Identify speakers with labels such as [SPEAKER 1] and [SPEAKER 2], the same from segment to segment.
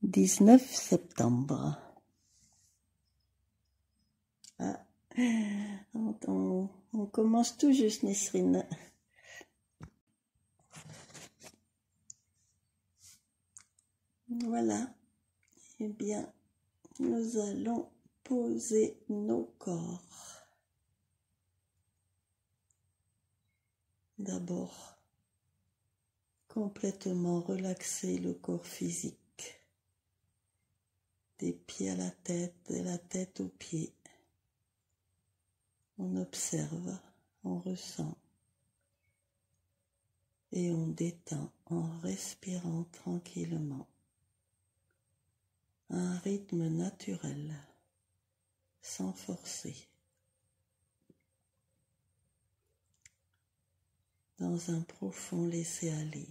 [SPEAKER 1] 19 septembre. Ah, on commence tout juste, Nesrine. Voilà. Eh bien, nous allons poser nos corps. D'abord, complètement relaxer le corps physique, des pieds à la tête, de la tête aux pieds. On observe, on ressent et on détend en respirant tranquillement. Un rythme naturel, sans forcer. Dans un profond laisser-aller,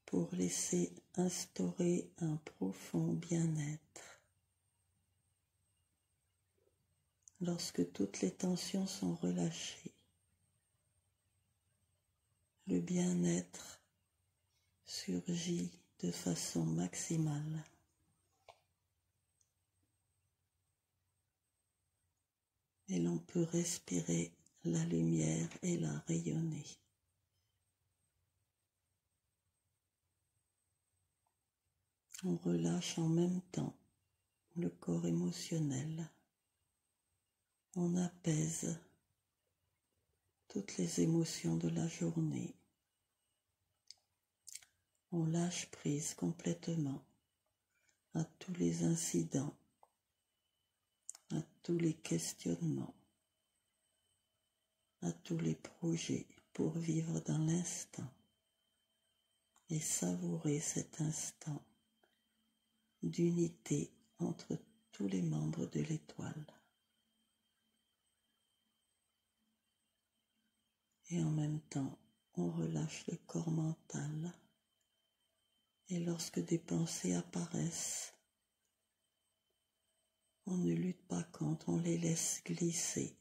[SPEAKER 1] pour laisser instaurer un profond bien-être. Lorsque toutes les tensions sont relâchées, le bien-être surgit de façon maximale. Et l'on peut respirer la lumière et la rayonner. On relâche en même temps le corps émotionnel. On apaise toutes les émotions de la journée. On lâche prise complètement à tous les incidents, à tous les questionnements, à tous les projets pour vivre dans l'instant et savourer cet instant d'unité entre tous les membres de l'étoile. Et en même temps, on relâche le corps mental. Et lorsque des pensées apparaissent, on ne lutte pas contre, on les laisse glisser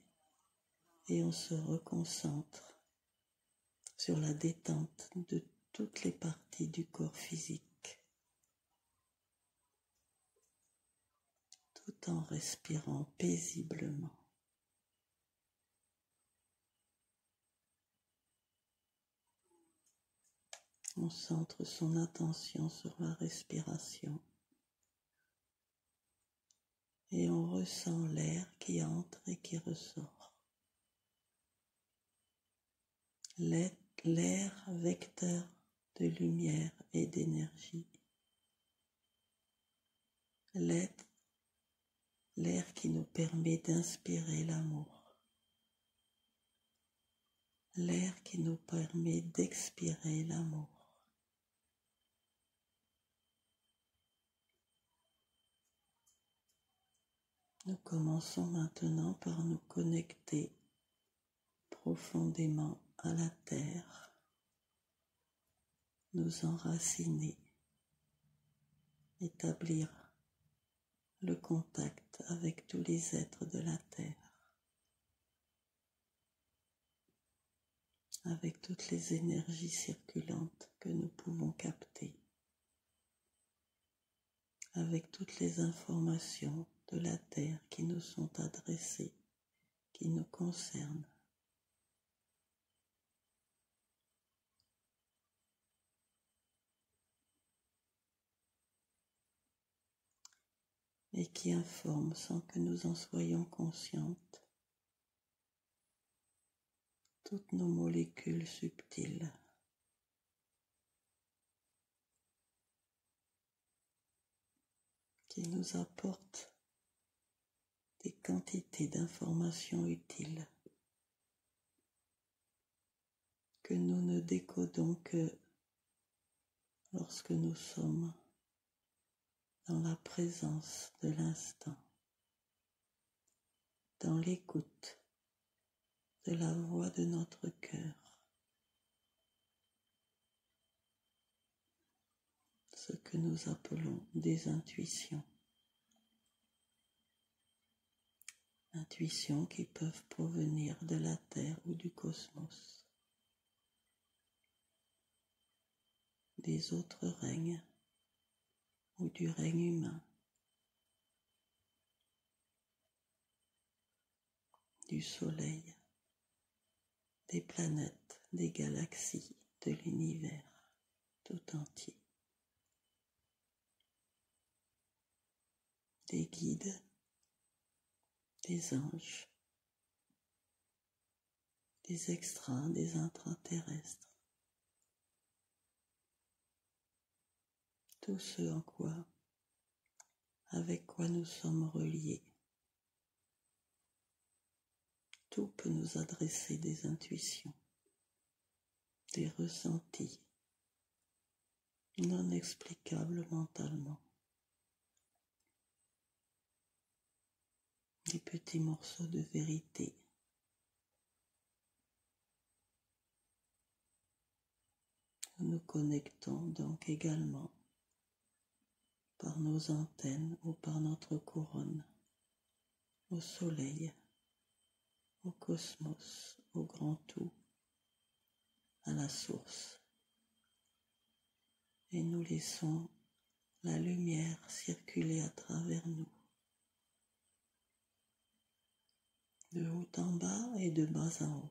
[SPEAKER 1] et on se reconcentre sur la détente de toutes les parties du corps physique, tout en respirant paisiblement. On centre son attention sur la respiration et on ressent l'air qui entre et qui ressort. L'air vecteur de lumière et d'énergie. L'air qui nous permet d'inspirer l'amour. L'air qui nous permet d'expirer l'amour. Nous commençons maintenant par nous connecter profondément à la terre, nous enraciner, établir le contact avec tous les êtres de la terre, avec toutes les énergies circulantes que nous pouvons capter, avec toutes les informations de la terre qui nous sont adressées, qui nous concernent. Et qui informent sans que nous en soyons conscientes toutes nos molécules subtiles. Qui nous apportent des quantités d'informations utiles que nous ne décodons que lorsque nous sommes dans la présence de l'instant, dans l'écoute de la voix de notre cœur, ce que nous appelons des intuitions. Intuitions qui peuvent provenir de la Terre ou du cosmos, des autres règnes ou du règne humain, du soleil, des planètes, des galaxies, de l'univers tout entier, des guides, des anges, des extra, des intraterrestres, tout ce en quoi, avec quoi nous sommes reliés. Tout peut nous adresser des intuitions, des ressentis non explicables mentalement, des petits morceaux de vérité. Nous nous connectons donc également par nos antennes ou par notre couronne au soleil, au cosmos, au grand tout, à la source. Et nous laissons la lumière circuler à travers nous, de haut en bas et de bas en haut.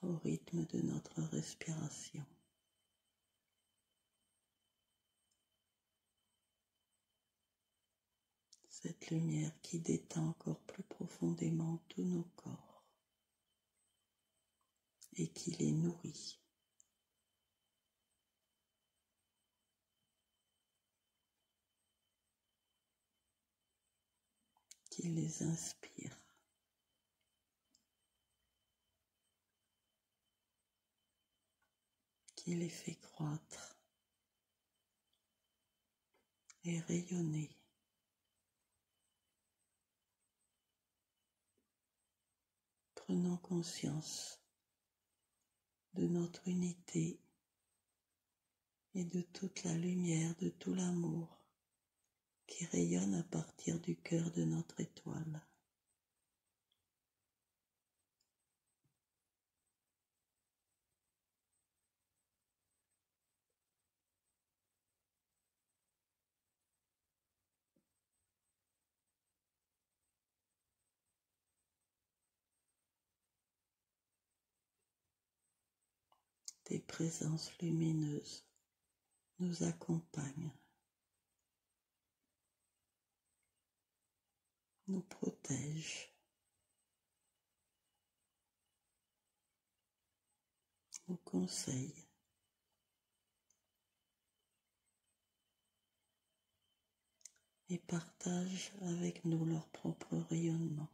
[SPEAKER 1] Au rythme de notre respiration. Cette lumière qui détend encore plus profondément tous nos corps et qui les nourrit. Qui les inspire. Qui les fait croître et rayonner. Prenons conscience de notre unité et de toute la lumière, de tout l'amour qui rayonne à partir du cœur de notre étoile. Des présences lumineuses nous accompagnent, nous protègent, nous conseillent, et partagent avec nous leur propre rayonnement.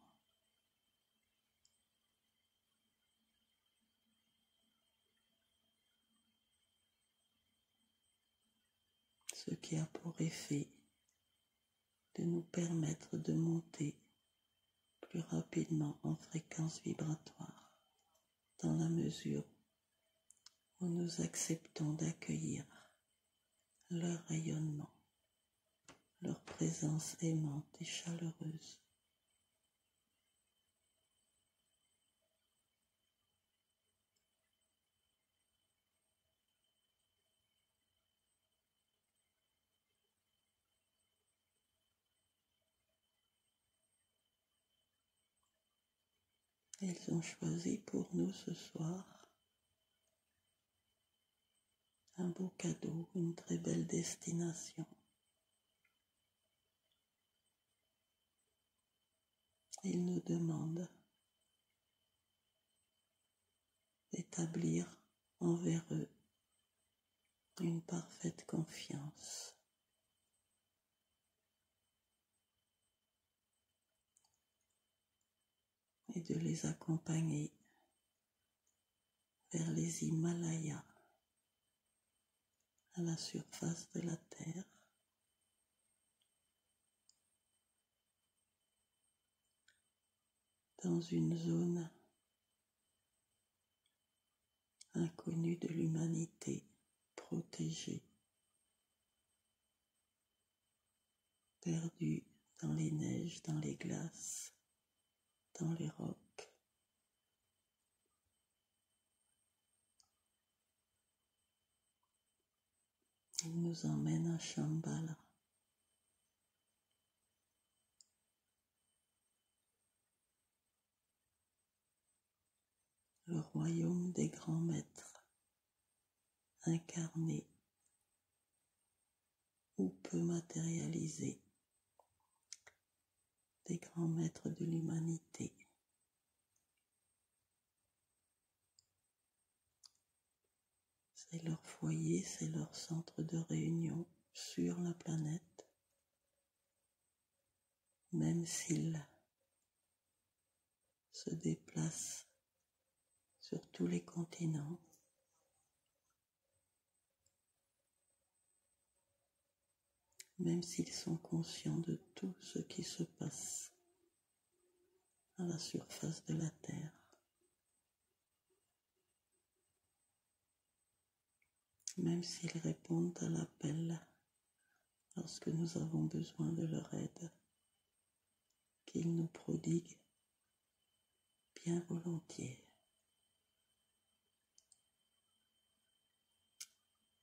[SPEAKER 1] Ce qui a pour effet de nous permettre de monter plus rapidement en fréquence vibratoire, dans la mesure où nous acceptons d'accueillir leur rayonnement, leur présence aimante et chaleureuse. Ils ont choisi pour nous ce soir un beau cadeau, une très belle destination. Ils nous demandent d'établir envers eux une parfaite confiance. Et de les accompagner vers les Himalayas, à la surface de la Terre, dans une zone inconnue de l'humanité, protégée, perdue dans les neiges, dans les glaces, dans les rocs. Il nous emmène à Shambhala, le royaume des grands maîtres, incarnés ou peu matérialisés, des grands maîtres de l'humanité. C'est leur foyer, c'est leur centre de réunion sur la planète, même s'ils se déplacent sur tous les continents. Même s'ils sont conscients de tout ce qui se passe à la surface de la Terre. Même s'ils répondent à l'appel lorsque nous avons besoin de leur aide, qu'ils nous prodiguent bien volontiers.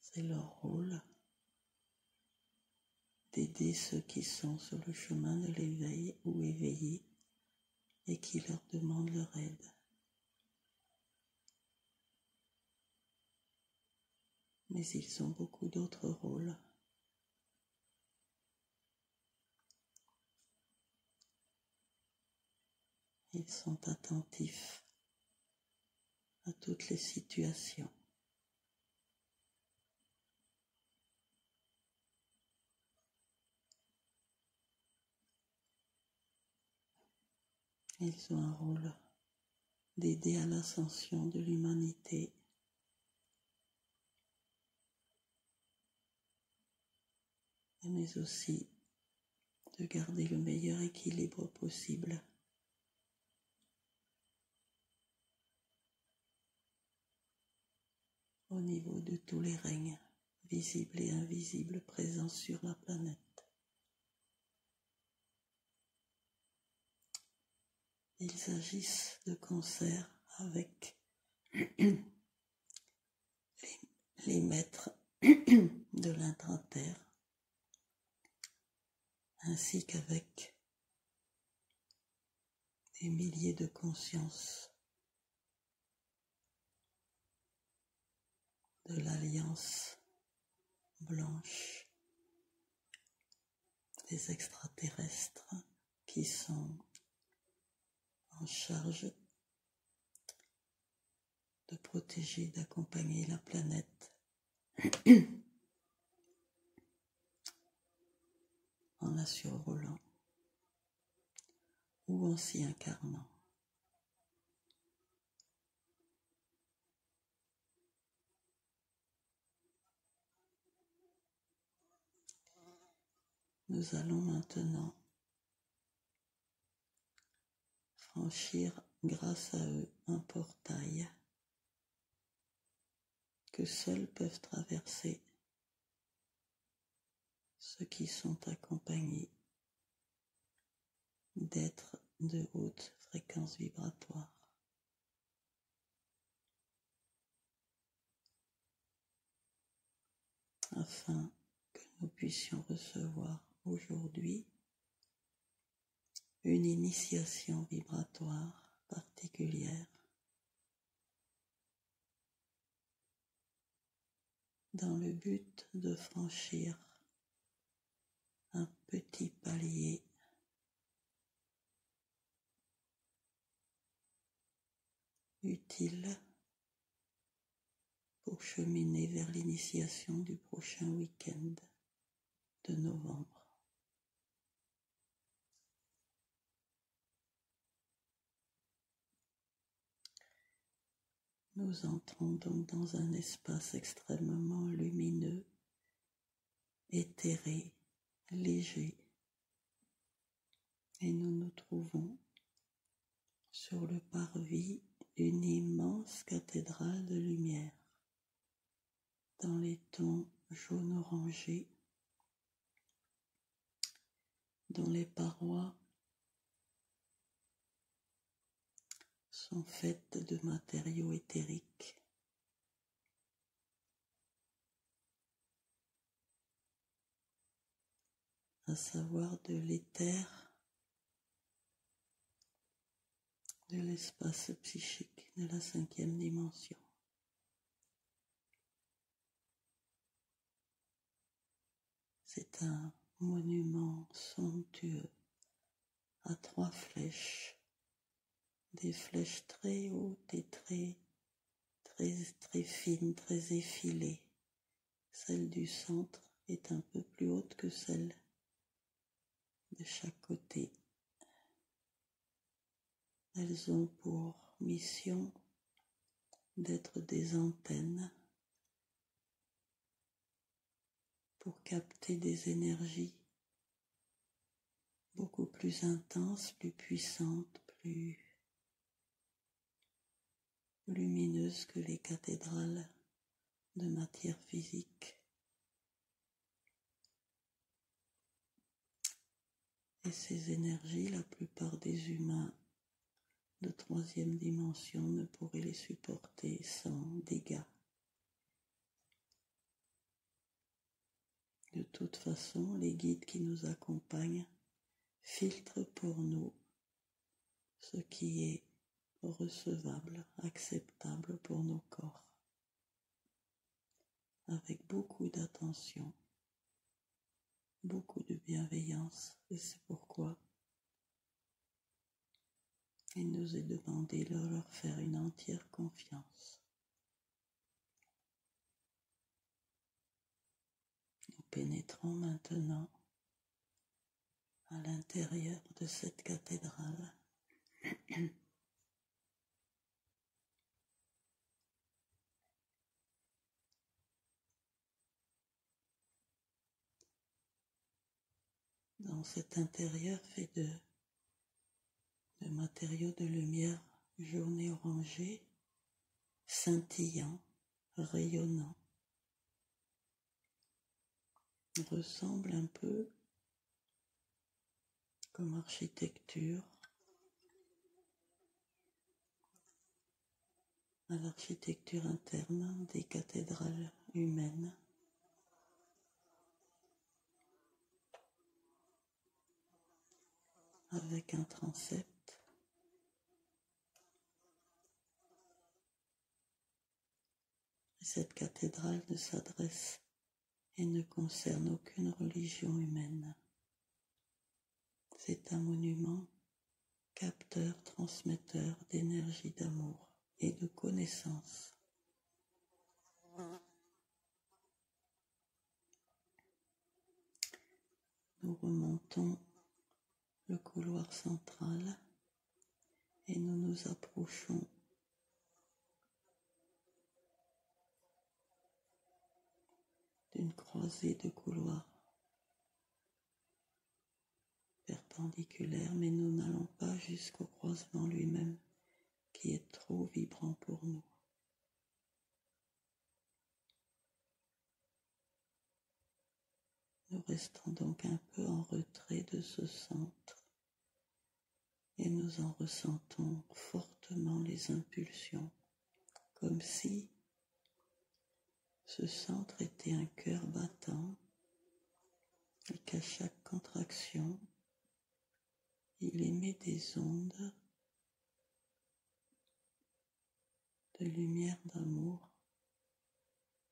[SPEAKER 1] C'est leur rôle d'aider ceux qui sont sur le chemin de l'éveil ou éveillés et qui leur demandent leur aide. Mais ils ont beaucoup d'autres rôles. Ils sont attentifs à toutes les situations. Ils ont un rôle d'aider à l'ascension de l'humanité, mais aussi de garder le meilleur équilibre possible au niveau de tous les règnes, visibles et invisibles, présents sur la planète. Ils agissent de concert avec les maîtres de l'intra-terre, ainsi qu'avec des milliers de consciences de l'Alliance blanche des extraterrestres qui sont en charge de protéger, d'accompagner la planète en la survolant ou en s'y incarnant. Nous allons maintenant franchir grâce à eux un portail que seuls peuvent traverser ceux qui sont accompagnés d'êtres de haute fréquence vibratoire. Afin que nous puissions recevoir aujourd'hui une initiation vibratoire particulière dans le but de franchir un petit palier utile pour cheminer vers l'initiation du prochain week-end de novembre. Nous entrons donc dans un espace extrêmement lumineux, éthéré, léger, et nous nous trouvons sur le parvis d'une immense cathédrale de lumière, dans les tons jaune orangé, dont les parois sont faites de matériaux éthériques. À savoir de l'éther, de l'espace psychique de la 5e dimension. C'est un monument somptueux à 3 flèches, des flèches très hautes et très fines, très effilées. Celle du centre est un peu plus haute que celle de chaque côté. Elles ont pour mission d'être des antennes pour capter des énergies beaucoup plus intenses, plus puissantes, plus lumineuses que les cathédrales de matière physique. Et ces énergies, la plupart des humains de 3e dimension ne pourraient les supporter sans dégâts. De toute façon, les guides qui nous accompagnent filtrent pour nous ce qui est recevable, acceptable pour nos corps, avec beaucoup d'attention, beaucoup de bienveillance, et c'est pourquoi il nous est demandé de leur faire une entière confiance. Nous pénétrons maintenant à l'intérieur de cette cathédrale. Dans cet intérieur fait de matériaux de lumière jaune et orangé, scintillant, rayonnant, ressemble un peu comme architecture à l'architecture interne des cathédrales humaines. Avec un transept, cette cathédrale ne s'adresse et ne concerne aucune religion humaine. C'est un monument capteur, transmetteur d'énergie d'amour et de connaissance. Nous remontons le couloir central et nous nous approchons d'une croisée de couloirs perpendiculaires, mais nous n'allons pas jusqu'au croisement lui-même qui est trop vibrant pour nous. Nous restons donc un peu en retrait de ce centre et nous en ressentons fortement les impulsions, comme si ce centre était un cœur battant et qu'à chaque contraction, il émet des ondes de lumière d'amour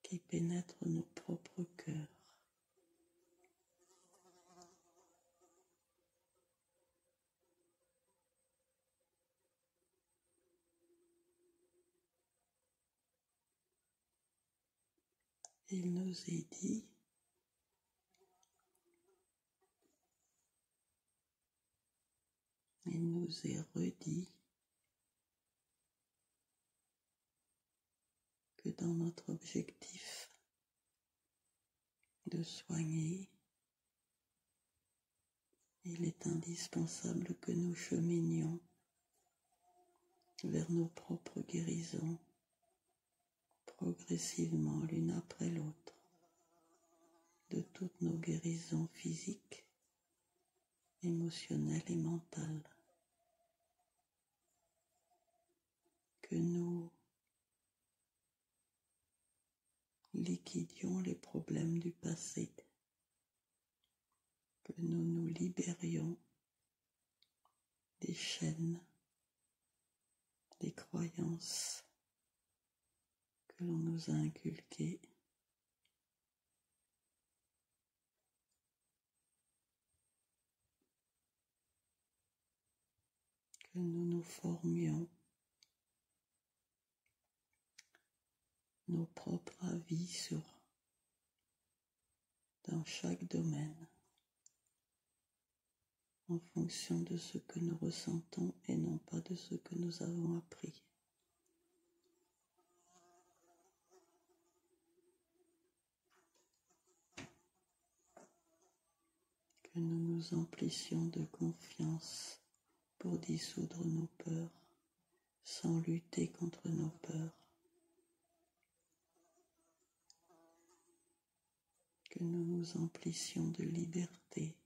[SPEAKER 1] qui pénètrent nos propres cœurs. Il nous est dit il nous est redit que dans notre objectif de soigner, il est indispensable que nous cheminions vers nos propres guérisons, progressivement l'une après l'autre, de toutes nos guérisons physiques, émotionnelle et mentale, que nous liquidions les problèmes du passé, que nous nous libérions des chaînes, des croyances que l'on nous a inculquées, que nous nous formions nos propres avis dans chaque domaine, en fonction de ce que nous ressentons et non pas de ce que nous avons appris. Que nous nous emplissions de confiance pour dissoudre nos peurs, sans lutter contre nos peurs. Que nous nous emplissions de liberté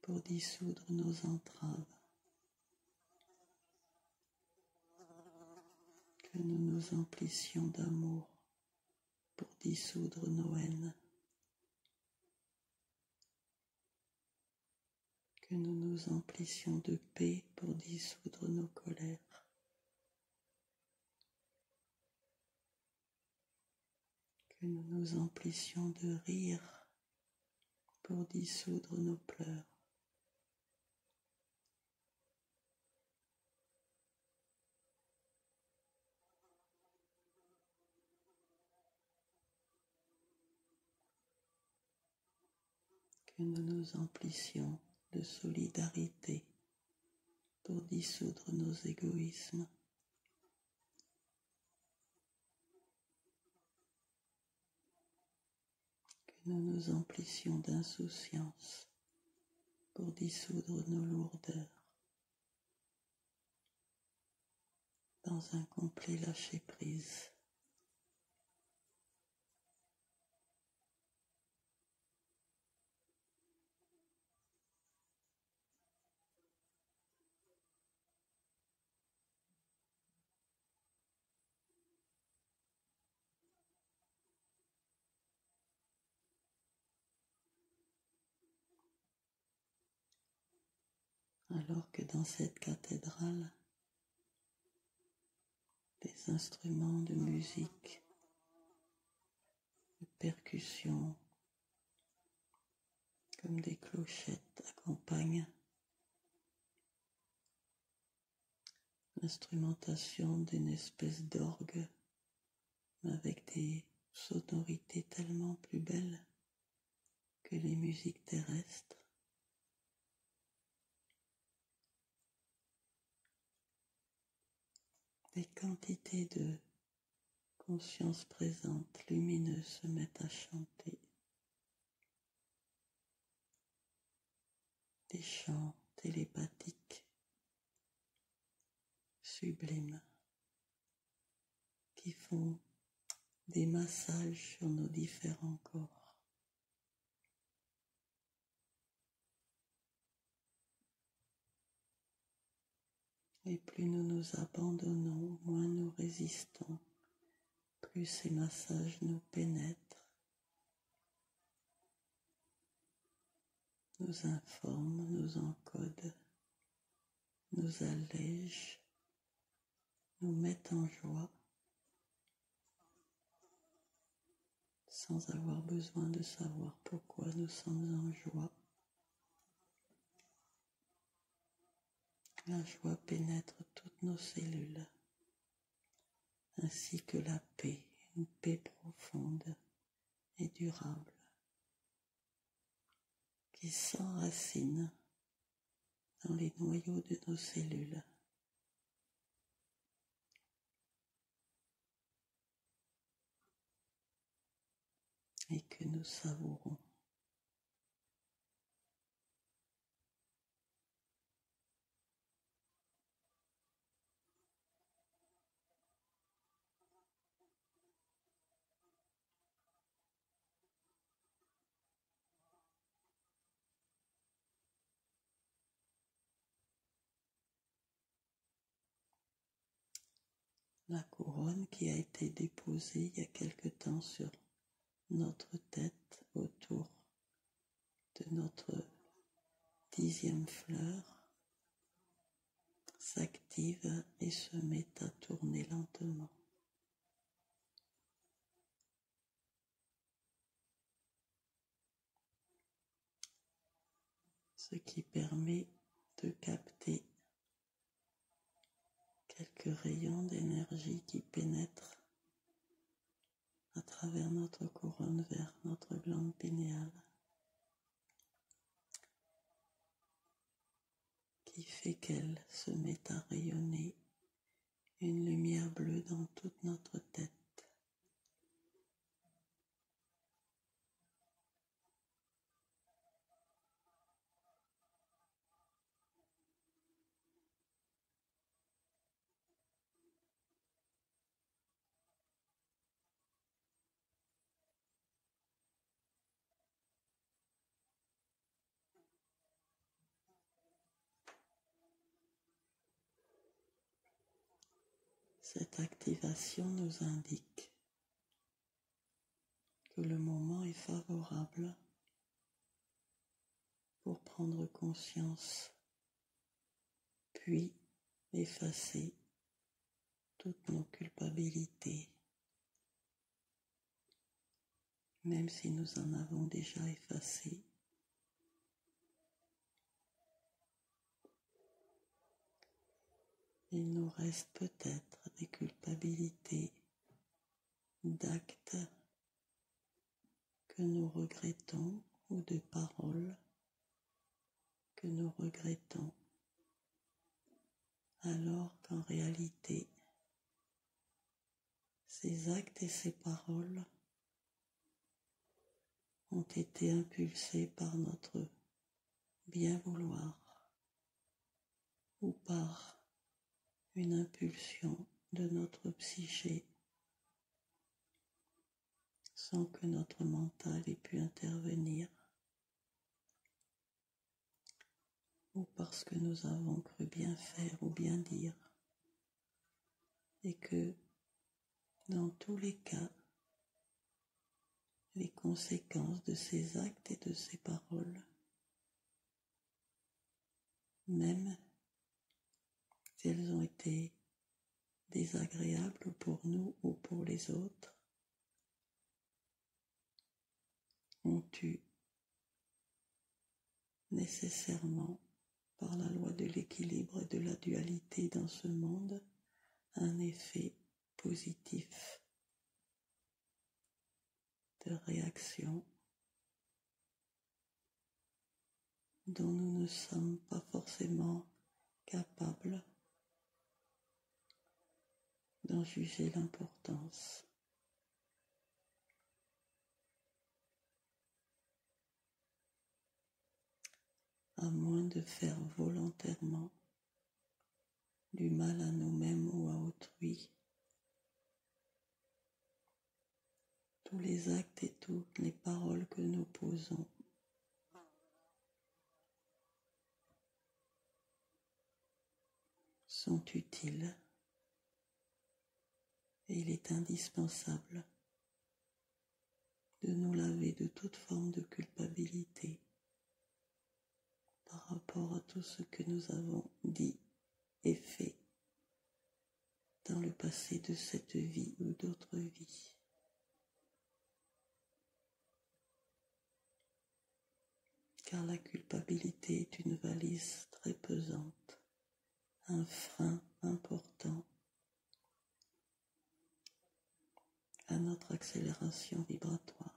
[SPEAKER 1] pour dissoudre nos entraves. Que nous nous emplissions d'amour pour dissoudre nos haines. Que nous nous emplissions de paix pour dissoudre nos colères. Que nous nous emplissions de rire pour dissoudre nos pleurs. Que nous nous emplissions de solidarité pour dissoudre nos égoïsmes. Que nous nous emplissions d'insouciance pour dissoudre nos lourdeurs dans un complet lâcher-prise. Alors que dans cette cathédrale, des instruments de musique, de percussion, comme des clochettes, accompagnent l'instrumentation d'une espèce d'orgue, mais avec des sonorités tellement plus belles que les musiques terrestres. Des quantités de conscience présente, lumineuse, se mettent à chanter. Des chants télépathiques, sublimes, qui font des massages sur nos différents corps. Et plus nous nous abandonnons, moins nous résistons, plus ces massages nous pénètrent, nous informent, nous encodent, nous allègent, nous mettent en joie, sans avoir besoin de savoir pourquoi nous sommes en joie. La joie pénètre toutes nos cellules, ainsi que la paix, une paix profonde et durable, qui s'enracine dans les noyaux de nos cellules. Et que nous savourons. la couronne qui a été déposée il y a quelque temps sur notre tête autour de notre 10e fleur s'active et se met à tourner lentement. Ce qui permet de capter quelques rayons d'énergie qui pénètrent à travers notre couronne vers notre glande pinéale, qui fait qu'elle se met à rayonner une lumière bleue dans toute notre tête. Cette activation nous indique que le moment est favorable pour prendre conscience, puis effacer toutes nos culpabilités, même si nous en avons déjà effacé. Il nous reste peut-être des culpabilités d'actes que nous regrettons ou de paroles que nous regrettons, alors qu'en réalité, ces actes et ces paroles ont été impulsés par notre bien vouloir ou par une impulsion de notre psyché sans que notre mental ait pu intervenir, ou parce que nous avons cru bien faire ou bien dire, et que dans tous les cas, les conséquences de ces actes et de ces paroles, même si elles ont été désagréables pour nous ou pour les autres, ont eu nécessairement, par la loi de l'équilibre et de la dualité dans ce monde, un effet positif de réaction dont nous ne sommes pas forcément capables d'en juger l'importance. À moins de faire volontairement du mal à nous-mêmes ou à autrui, tous les actes et toutes les paroles que nous posons sont utiles et il est indispensable de nous laver de toute forme de culpabilité par rapport à tout ce que nous avons dit et fait dans le passé de cette vie ou d'autres vies. Car la culpabilité est une valise très pesante, un frein important à notre accélération vibratoire.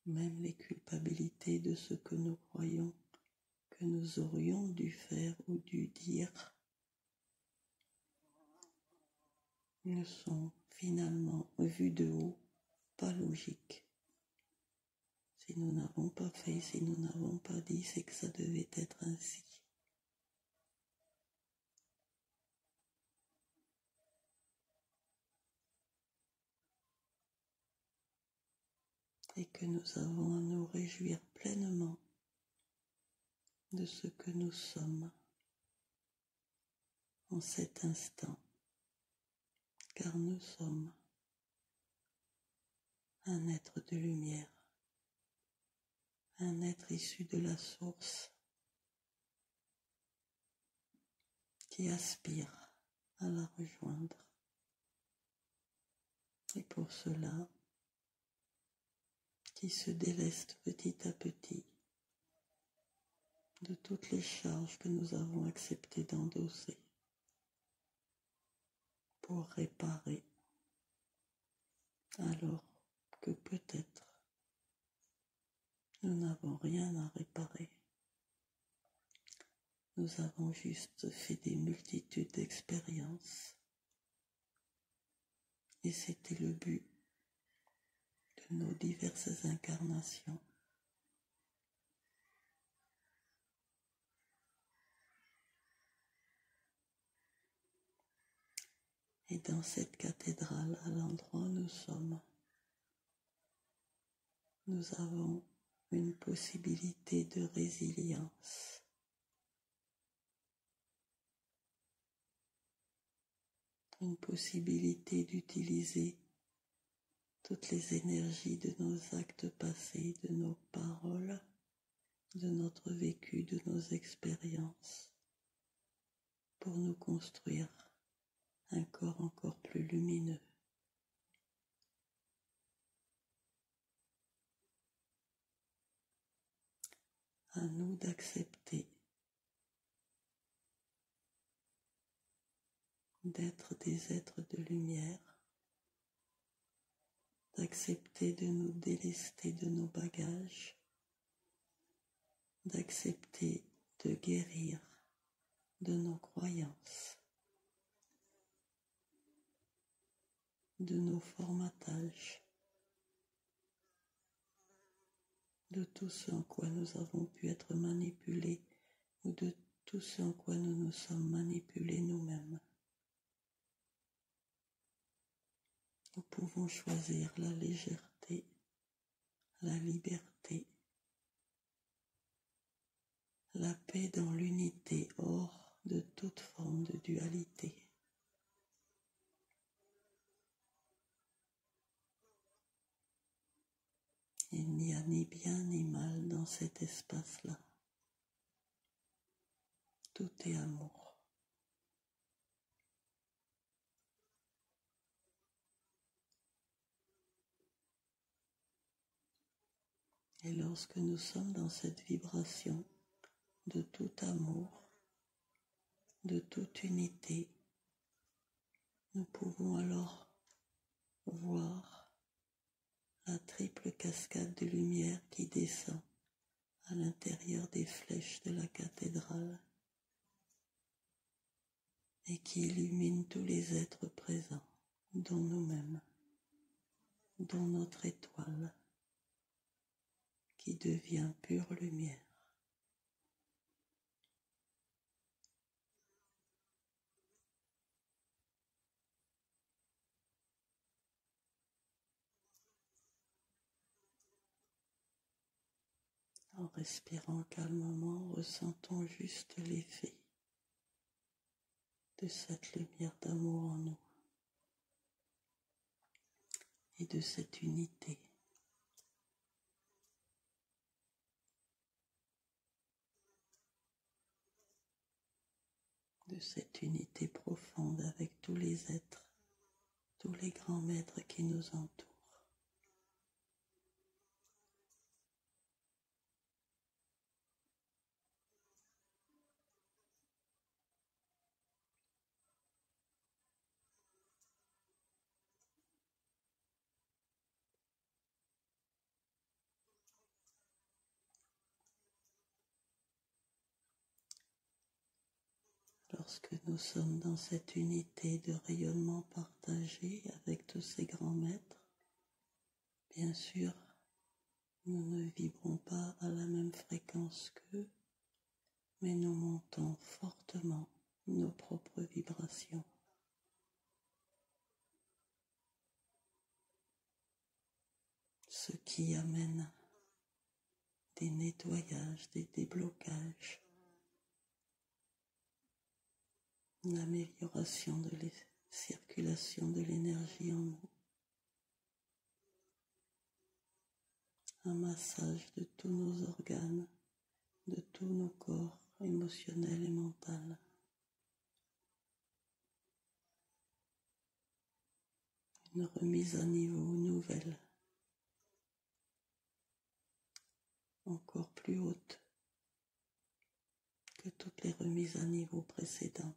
[SPEAKER 1] Même les culpabilités de ce que nous croyons que nous aurions dû faire ou dû dire ne sont finalement, vus de haut, pas logiques. Si nous n'avons pas fait, si nous n'avons pas dit, c'est que ça devait être ainsi. Et que nous avons à nous réjouir pleinement de ce que nous sommes en cet instant, car nous sommes un être de lumière, un être issu de la source qui aspire à la rejoindre. Et pour cela, qui se déleste petit à petit de toutes les charges que nous avons accepté d'endosser pour réparer, alors que peut-être nous n'avons rien à réparer. Nous avons juste fait des multitudes d'expériences et c'était le but de nos diverses incarnations. Et dans cette cathédrale, à l'endroit où nous sommes, nous avons une possibilité de résilience. Une possibilité d'utiliser toutes les énergies de nos actes passés, de nos paroles, de notre vécu, de nos expériences, pour nous construire un corps encore plus lumineux. À nous d'accepter d'être des êtres de lumière, d'accepter de nous délester de nos bagages, d'accepter de guérir de nos croyances, de nos formatages, de tout ce en quoi nous avons pu être manipulés ou de tout ce en quoi nous nous sommes manipulés nous-mêmes. Nous pouvons choisir la légèreté, la liberté, la paix dans l'unité hors de toute forme de dualité. Il n'y a ni bien ni mal dans cet espace-là. Tout est amour. Et lorsque nous sommes dans cette vibration de tout amour, de toute unité, nous pouvons alors voir la triple cascade de lumière qui descend à l'intérieur des flèches de la cathédrale et qui illumine tous les êtres présents, dont nous-mêmes, dont notre étoile, qui devient pure lumière. En respirant calmement, ressentons juste l'effet de cette lumière d'amour en nous et de cette unité. De cette unité profonde avec tous les êtres, tous les grands maîtres qui nous entourent. Lorsque nous sommes dans cette unité de rayonnement partagé avec tous ces grands maîtres, bien sûr, Nous ne vibrons pas à la même fréquence qu'eux, mais nous montons fortement nos propres vibrations. Ce qui amène des nettoyages, des déblocages, l'amélioration de la circulation de l'énergie en nous, un massage de tous nos organes, de tous nos corps émotionnels et mentaux, une remise à niveau nouvelle, encore plus haute que toutes les remises à niveau précédentes.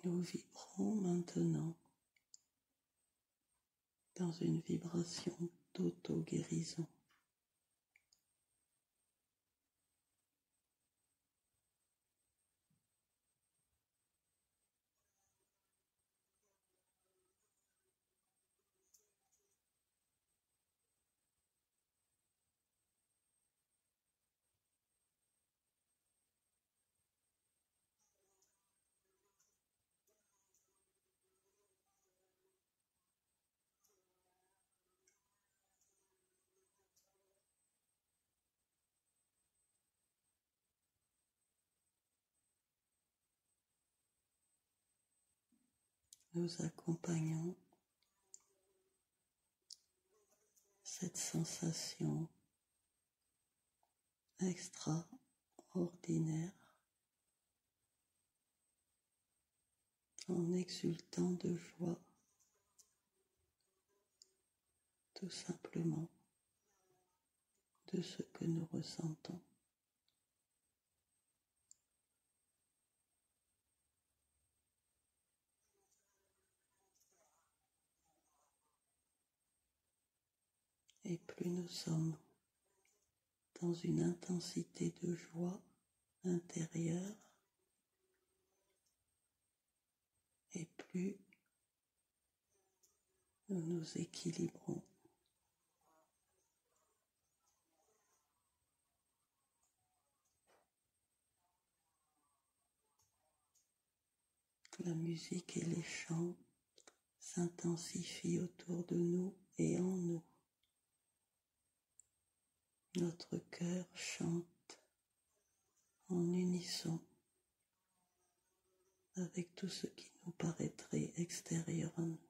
[SPEAKER 1] Nous vibrons maintenant dans une vibration d'auto-guérison. Nous accompagnons cette sensation extraordinaire en exultant de joie, tout simplement, de ce que nous ressentons. Et plus nous sommes dans une intensité de joie intérieure, et plus nous nous équilibrons. La musique et les chants s'intensifient autour de nous et en nous. Notre cœur chante en unisson avec tout ce qui nous paraîtrait extérieur à nous.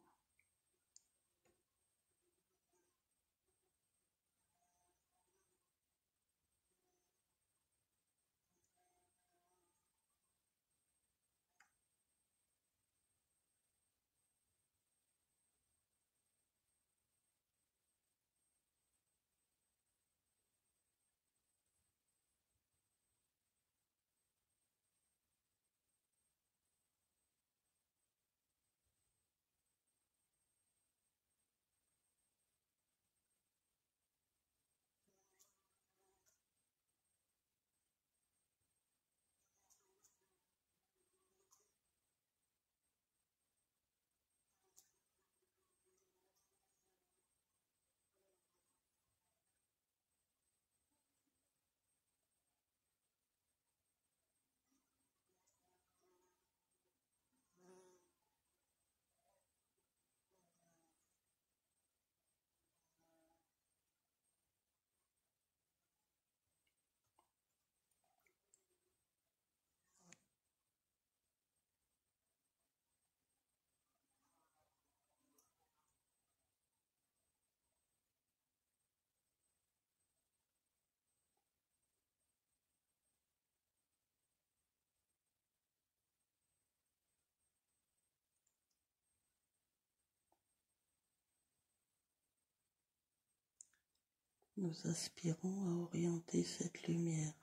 [SPEAKER 1] Nous aspirons à orienter cette lumière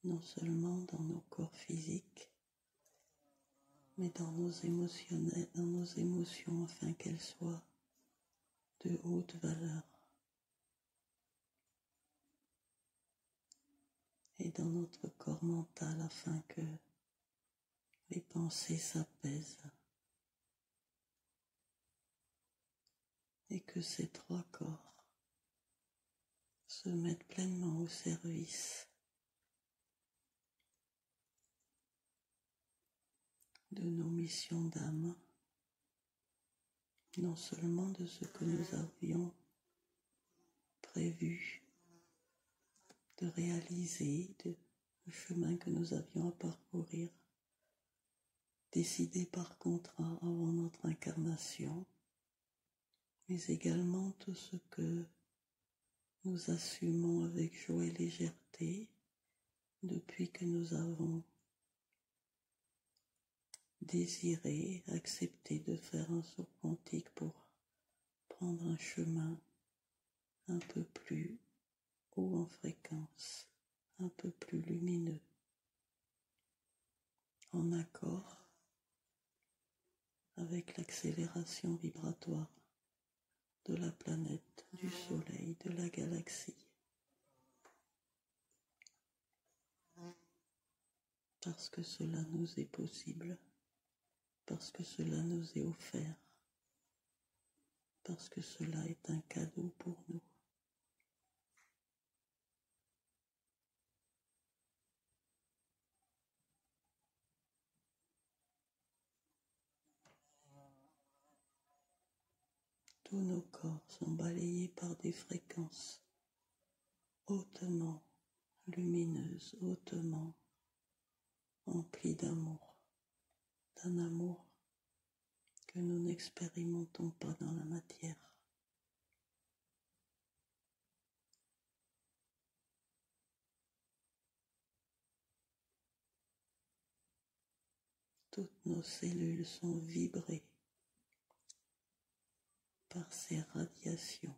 [SPEAKER 1] non seulement dans nos corps physiques, mais dans nos émotions afin qu'elle soit de haute valeur. Et dans notre corps mental afin que les pensées s'apaisent et que ces trois corps se mettent pleinement au service de nos missions d'âme, non seulement de ce que nous avions prévu de réaliser, le chemin que nous avions à parcourir, décidé par contrat avant notre incarnation, mais également tout ce que nous assumons avec joie et légèreté depuis que nous avons désiré, accepté de faire un saut quantique pour prendre un chemin un peu plus haut en fréquence, un peu plus lumineux, en accord avec l'accélération vibratoire de la planète, du Soleil, de la galaxie. Parce que cela nous est possible, parce que cela nous est offert, parce que cela est un cadeau pour nous. Tous nos corps sont balayés par des fréquences hautement lumineuses, hautement emplies d'amour, d'un amour que nous n'expérimentons pas dans la matière. Toutes nos cellules sont vibrées par ces radiations.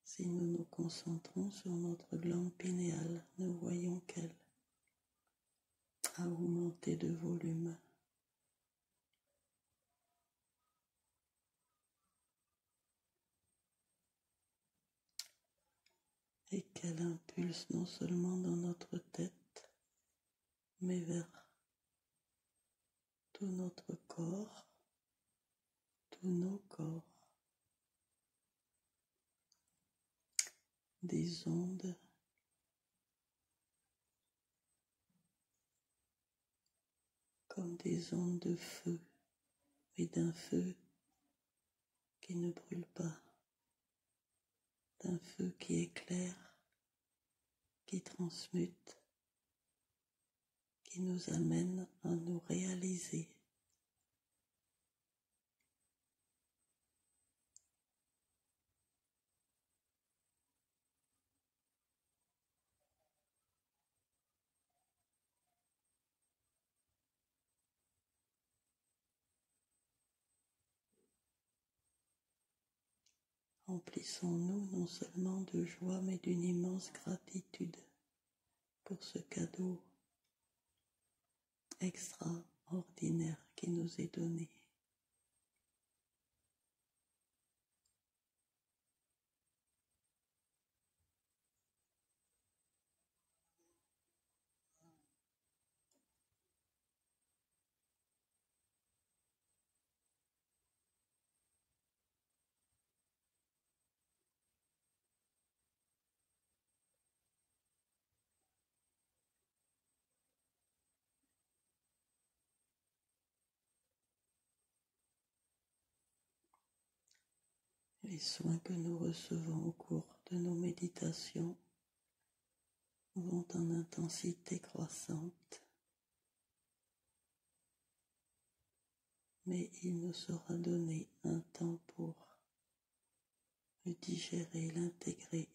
[SPEAKER 1] Si nous nous concentrons sur notre glande pinéale, nous voyons qu'elle a augmenté de volume. Et qu'elle impulse non seulement dans notre tête, mais vers tout notre corps, tous nos corps, des ondes comme des ondes de feu, mais d'un feu qui ne brûle pas, d'un feu qui éclaire, qui transmute, qui nous amène à nous réaliser. Emplissons-nous non seulement de joie, mais d'une immense gratitude pour ce cadeau extraordinaire qui nous est donné. Les soins que nous recevons au cours de nos méditations vont en intensité croissante, mais il nous sera donné un temps pour le digérer, l'intégrer,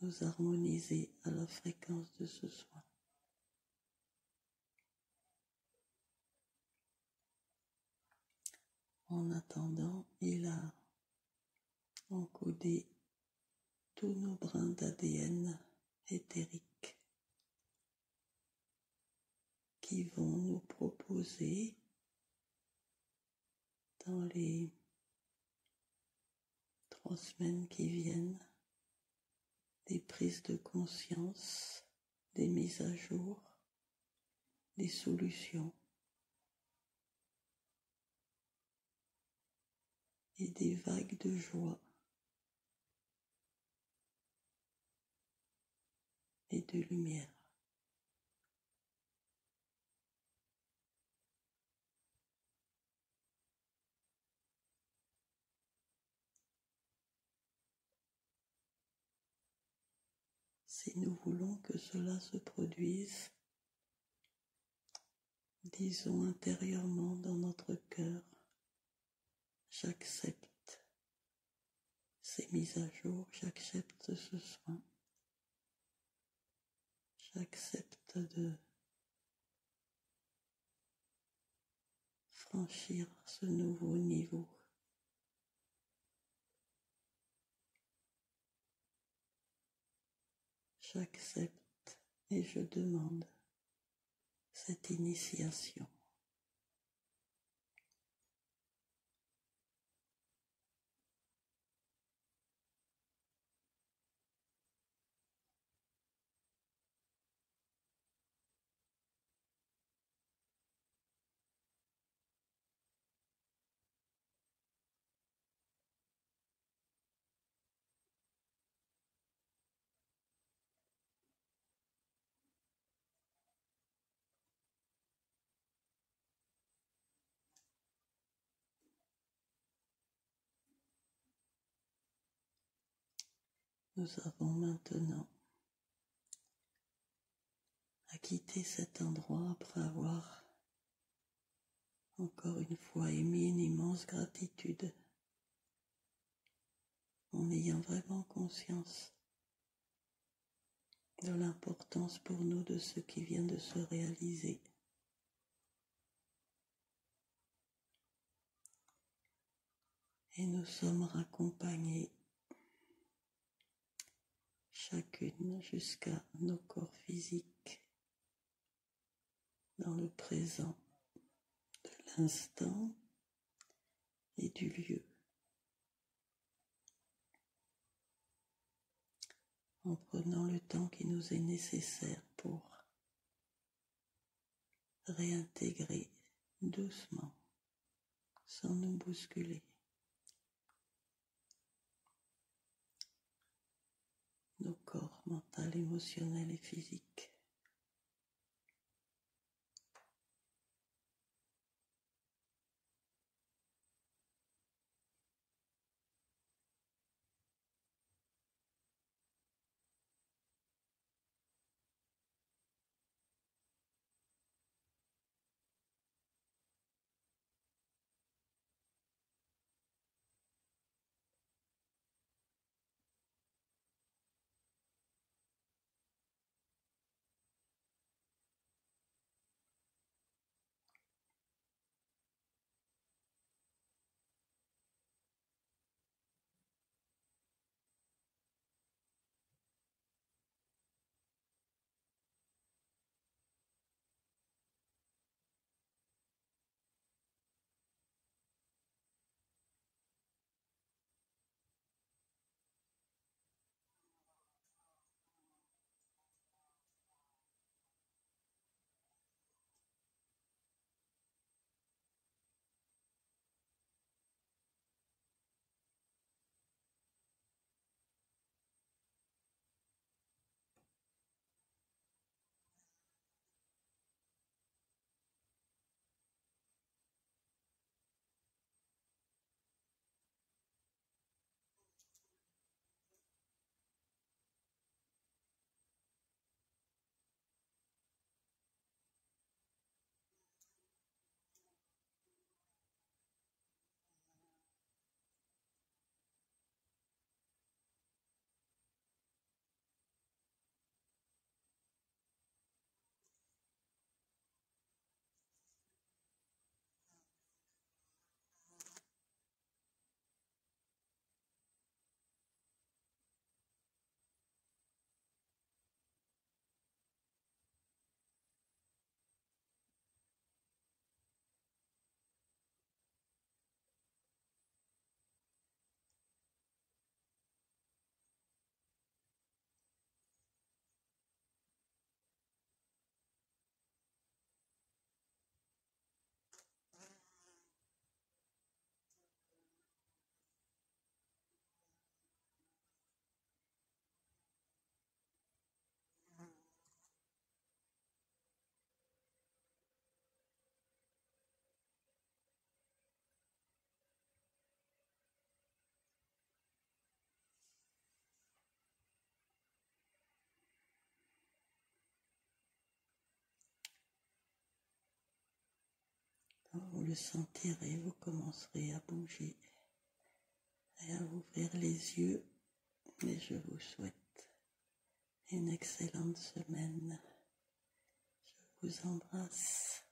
[SPEAKER 1] nous harmoniser à la fréquence de ce soin. En attendant, il a encodé tous nos brins d'ADN éthériques qui vont nous proposer dans les 3 semaines qui viennent des prises de conscience, des mises à jour, des solutions et des vagues de joie et de lumière. Si nous voulons que cela se produise, disons intérieurement dans notre cœur, j'accepte ces mises à jour, j'accepte ce soin, j'accepte de franchir ce nouveau niveau. J'accepte et je demande cette initiation. Nous avons maintenant à quitter cet endroit après avoir encore une fois émis une immense gratitude en ayant vraiment conscience de l'importance pour nous de ce qui vient de se réaliser. Et nous sommes raccompagnés chacune jusqu'à nos corps physiques dans le présent de l'instant et du lieu, en prenant le temps qui nous est nécessaire pour réintégrer doucement, sans nous bousculer, nos corps mental, émotionnel et physique. vous le sentirez, vous commencerez à bouger et à ouvrir les yeux. Et je vous souhaite une excellente semaine. Je vous embrasse.